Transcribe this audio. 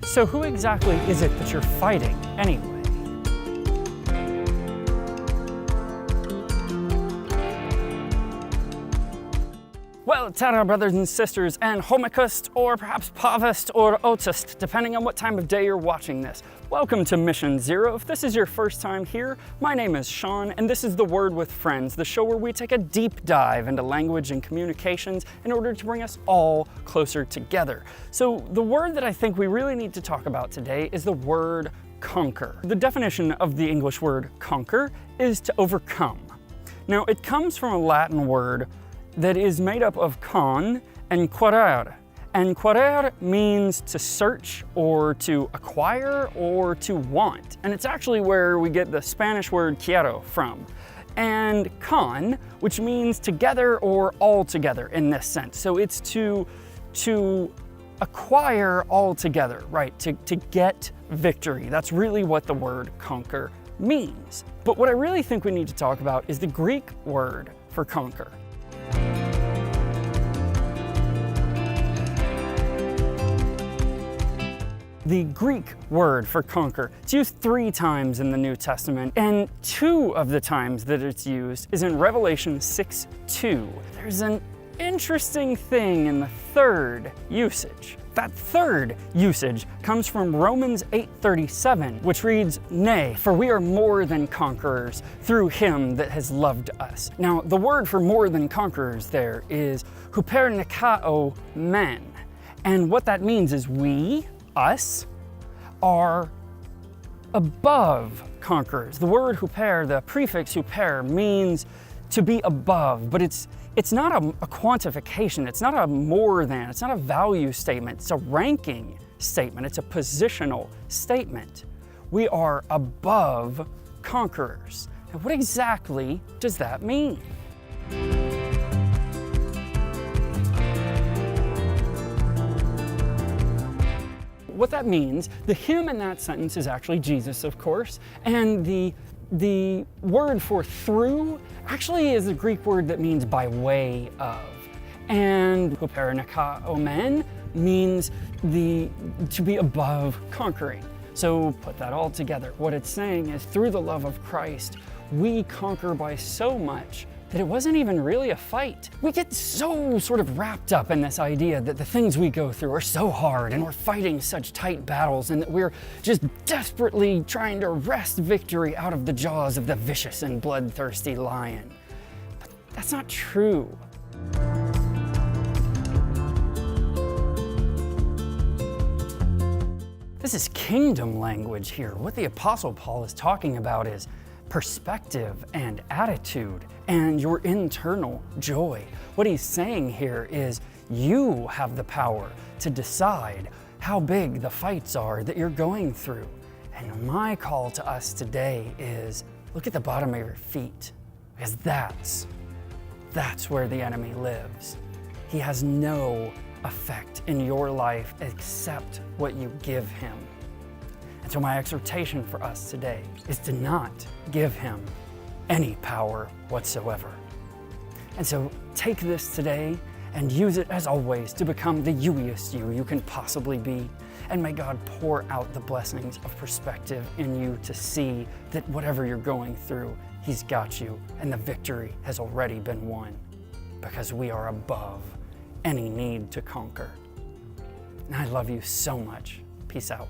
So who exactly is it that you're fighting anyway? Well, Tara, brothers and sisters, and homikust, or perhaps pavist, or otist, depending on what time of day you're watching this. Welcome to Mission Zero. If this is your first time here, my name is Shawn, and this is The Word with Friends, the show where we take a deep dive into language and communications in order to bring us all closer together. So the word that I think we really need to talk about today is the word conquer. The definition of the English word conquer is to overcome. Now, it comes from a Latin word that is made up of con and querer. And querer means to search or to acquire or to want. And it's actually where we get the Spanish word quiero from. And con, which means together or all together in this sense. So it's to acquire all together, right? To get victory. That's really what the word conquer means. But what I really think we need to talk about is the Greek word for conquer. The Greek word for conquer, it's used 3 times in the New Testament, and 2 of the times that it's used is in Revelation 6:2. There's an interesting thing in the 3rd usage. That 3rd usage comes from Romans 8:37, which reads, "Nay, for we are more than conquerors through him that has loved us." Now, the word for more than conquerors there is hupernikao men. And what that means is we, us, are above conquerors. The word huper, the prefix huper, means to be above, but it's not a quantification, it's not a more than, it's not a value statement, it's a ranking statement, it's a positional statement. We are above conquerors. Now, what exactly does that mean? What that means, the him in that sentence is actually Jesus, of course, and the word for through actually is a Greek word that means by way of. And hupernikao means to be above conquering. So put that all together. What it's saying is through the love of Christ, we conquer by so much that it wasn't even really a fight. We get so sort of wrapped up in this idea that the things we go through are so hard and we're fighting such tight battles and that we're just desperately trying to wrest victory out of the jaws of the vicious and bloodthirsty lion. But that's not true. This is kingdom language here. What the Apostle Paul is talking about is perspective and attitude and your internal joy. What he's saying here is you have the power to decide how big the fights are that you're going through. And my call to us today is look at the bottom of your feet, because that's where the enemy lives. He has no effect in your life except what you give him. And so my exhortation for us today is to not give him any power whatsoever. And so take this today and use it as always to become the youiest you can possibly be. And may God pour out the blessings of perspective in you to see that whatever you're going through, he's got you and the victory has already been won because we are above any need to conquer. And I love you so much. Peace out.